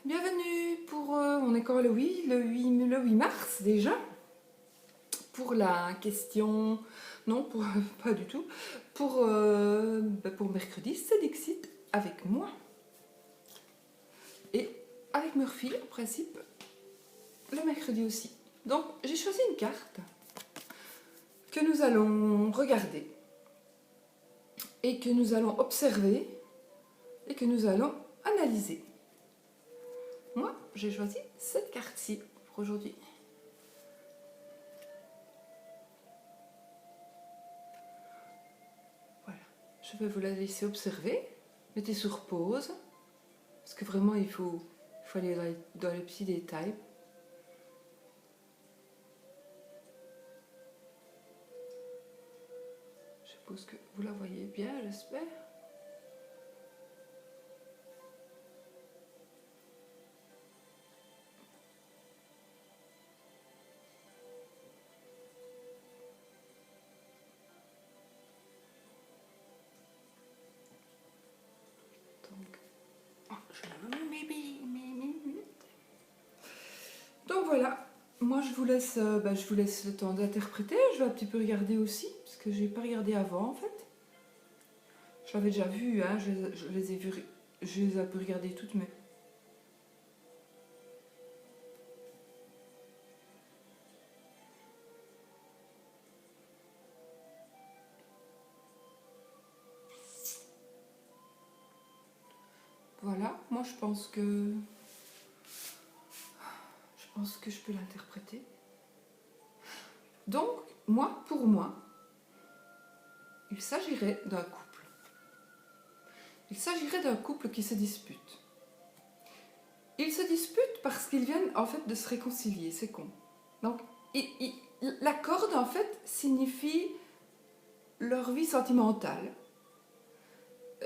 Bienvenue pour, on est quand le 8 mars déjà, pour la question, non, pas du tout, pour mercredi, c'est Dixit avec moi et avec Murphy en principe le mercredi aussi. Donc j'ai choisi une carte que nous allons regarder et que nous allons observer et que nous allons analyser. Moi, j'ai choisi cette carte-ci pour aujourd'hui. Voilà, je vais vous la laisser observer. Mettez sur pause, parce que vraiment il faut aller dans les petits détails. Je suppose que vous la voyez bien, j'espère. Donc voilà, moi je vous laisse le temps d'interpréter. Je vais un petit peu regarder aussi, parce que j'ai pas regardé avant en fait. Je l'avais déjà vu, hein, je les ai vus, je les ai un peu regardées toutes, mais voilà, moi je pense que je peux l'interpréter. Donc, pour moi, il s'agirait d'un couple. Il s'agirait d'un couple qui se dispute. Ils se disputent parce qu'ils viennent en fait de se réconcilier, c'est con. Donc, la corde en fait signifie leur vie sentimentale,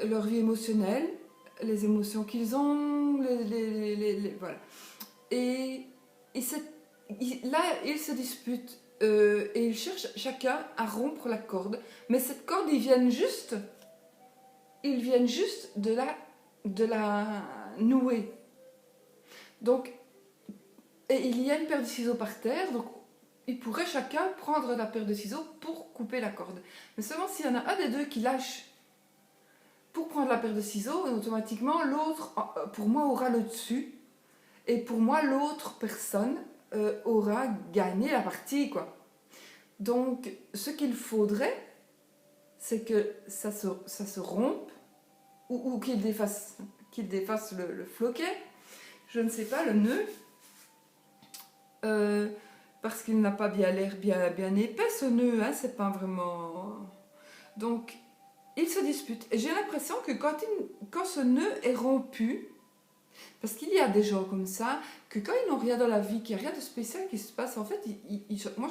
leur vie émotionnelle, les émotions qu'ils ont, voilà. Et là, ils se disputent et ils cherchent chacun à rompre la corde. Mais cette corde, ils viennent juste de la nouer. Donc, et il y a une paire de ciseaux par terre, donc ils pourraient chacun prendre la paire de ciseaux pour couper la corde. Mais seulement s'il y en a un des deux qui lâche pour prendre la paire de ciseaux, automatiquement l'autre, pour moi, aura le dessus. Et pour moi, l'autre personne aura gagné la partie, quoi. Donc, ce qu'il faudrait, c'est que ça se rompe, ou qu'il défasse le floquet, je ne sais pas, le nœud, parce qu'il n'a pas bien l'air bien épais, ce nœud, hein, c'est pas vraiment... Donc, ils se disputent. Et j'ai l'impression que quand ce nœud est rompu, parce qu'il y a des gens comme ça, que quand ils n'ont rien dans la vie, qu'il n'y a rien de spécial qui se passe, en fait, moi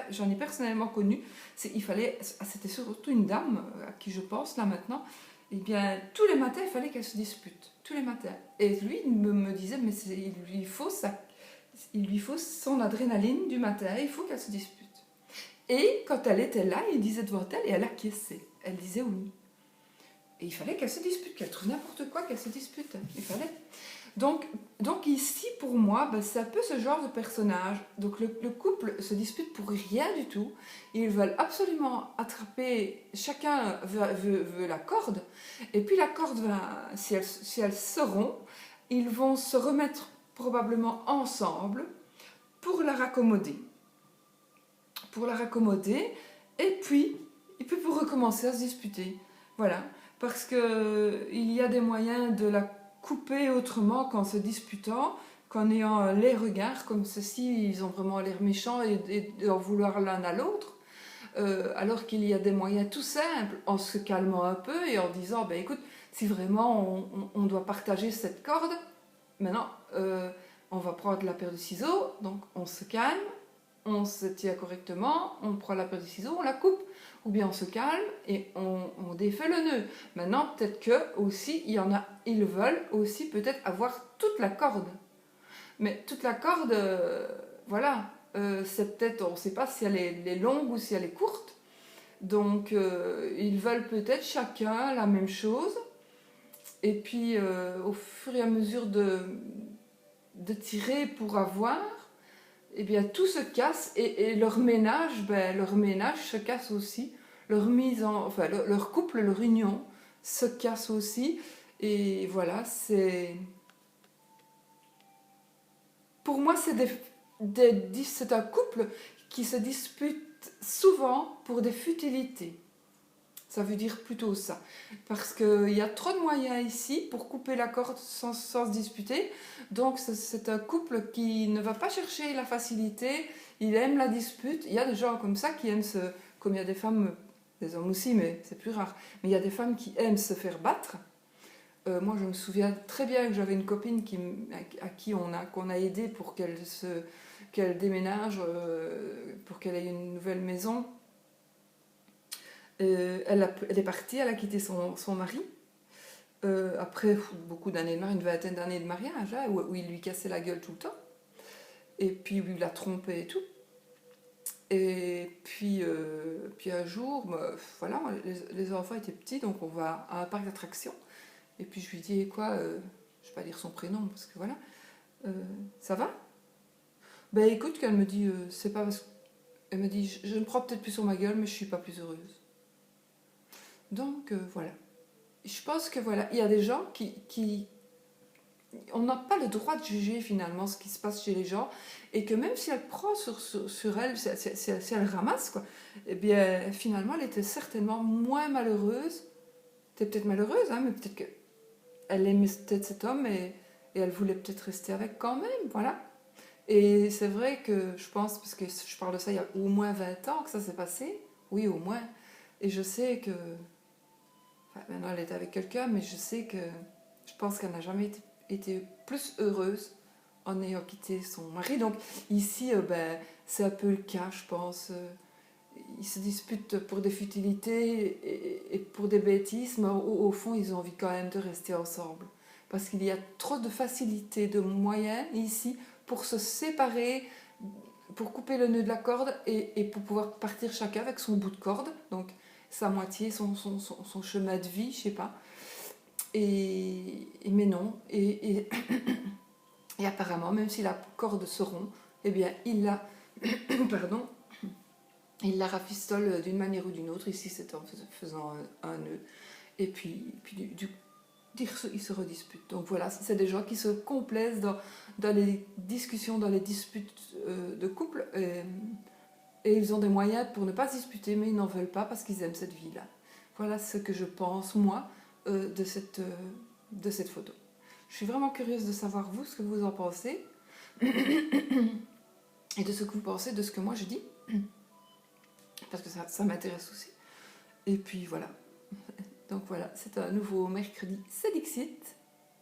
j'en ai personnellement connu, c'était surtout une dame à qui je pense là maintenant, et bien tous les matins il fallait qu'elle se dispute, tous les matins. Et lui il me disait, mais il lui faut son adrénaline du matin, il faut qu'elle se dispute. Et quand elle était là, il disait devant elle et elle acquiesçait, elle disait oui. Et il fallait qu'elle se dispute, qu'elle trouve n'importe quoi, qu'elle se dispute. Il fallait. Donc ici, pour moi, c'est un peu ce genre de personnage. Donc le couple se dispute pour rien du tout. Ils veulent absolument attraper, chacun veut la corde. Et puis la corde, si elle se rompt, ils vont se remettre probablement ensemble pour la raccommoder. Et puis pour recommencer à se disputer. Voilà. Parce qu'il y a des moyens de la couper autrement qu'en se disputant, qu'en ayant les regards comme ceci, ils ont vraiment l'air méchants et d'en vouloir l'un à l'autre, alors qu'il y a des moyens tout simples, en se calmant un peu et en disant, ben écoute, si vraiment on doit partager cette corde, maintenant on va prendre la paire de ciseaux, donc on se calme, on se tient correctement, on prend la paire de ciseaux, on la coupe. Ou bien on se calme et on défait le nœud. Maintenant, peut-être que aussi, ils veulent aussi peut-être avoir toute la corde. Mais toute la corde, voilà, c'est peut-être, on ne sait pas si elle est longue ou si elle est courte. Donc, ils veulent peut-être chacun la même chose. Et puis, au fur et à mesure de tirer pour avoir, eh bien, tout se casse et leur ménage, leur ménage se casse aussi. Enfin, leur couple, leur union se casse aussi. Et voilà, pour moi, c'est un couple qui se dispute souvent pour des futilités. Ça veut dire plutôt ça. Parce qu'il y a trop de moyens ici pour couper la corde sans se disputer. Donc c'est un couple qui ne va pas chercher la facilité, il aime la dispute. Il y a des gens comme ça qui aiment comme il y a des femmes, des hommes aussi, mais c'est plus rare. Mais il y a des femmes qui aiment se faire battre. Moi, je me souviens très bien que j'avais une copine à qui qu'on a aidé pour qu'elle déménage, pour qu'elle ait une nouvelle maison. Elle est partie, elle a quitté son mari. Après beaucoup d'années de mariage, une vingtaine d'années de mariage, hein, où il lui cassait la gueule tout le temps. Et puis il la trompait et tout. Et puis un jour, voilà, les enfants étaient petits, donc on va à un parc d'attractions. Et puis je lui dis, quoi, je ne vais pas dire son prénom, parce que voilà, ça va? Ben écoute, qu'elle me dit, c'est pas parce que... Elle me dit, je me prends peut-être plus sur ma gueule, mais je suis pas plus heureuse. Donc voilà. Je pense que voilà, il y a des gens qui on n'a pas le droit de juger finalement ce qui se passe chez les gens, et que même si elle prend sur elle, si elle ramasse, quoi, eh bien finalement elle était certainement moins malheureuse. Elle était peut-être malheureuse, hein, mais peut-être qu'elle aimait peut-être cet homme et elle voulait peut-être rester avec quand même, voilà. Et c'est vrai que je pense, parce que je parle de ça il y a au moins 20 ans que ça s'est passé, oui au moins, et je sais que, enfin, maintenant elle est avec quelqu'un, mais je sais que je pense qu'elle n'a jamais été plus heureuse en ayant quitté son mari. Donc ici, c'est un peu le cas, je pense. Ils se disputent pour des futilités et pour des bêtises, mais au fond, ils ont envie quand même de rester ensemble. Parce qu'il y a trop de facilité, de moyens ici pour se séparer, pour couper le nœud de la corde et pour pouvoir partir chacun avec son bout de corde, donc sa moitié, son chemin de vie, je sais pas. Mais non. Et apparemment, même si la corde se rompt, eh bien, il la, pardon, il la rafistole d'une manière ou d'une autre. Ici, c'est en faisant un nœud. Et puis ils se redisputent. Donc voilà, c'est des gens qui se complaisent dans les discussions, dans les disputes de couple. Et ils ont des moyens pour ne pas se disputer, mais ils n'en veulent pas parce qu'ils aiment cette vie-là. Voilà ce que je pense, moi, de cette photo. Je suis vraiment curieuse de savoir, vous, ce que vous en pensez. Et de ce que vous pensez de ce que moi je dis. Parce que ça m'intéresse aussi. Et puis voilà. Donc voilà, c'est un nouveau mercredi, c'est Dixit.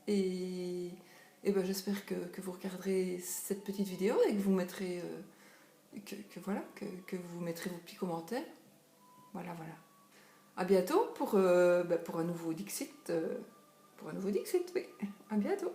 Et j'espère que vous regarderez cette petite vidéo et que vous mettrez... que vous mettrez vos petits commentaires. Voilà. À bientôt pour un nouveau Dixit. Oui. À bientôt.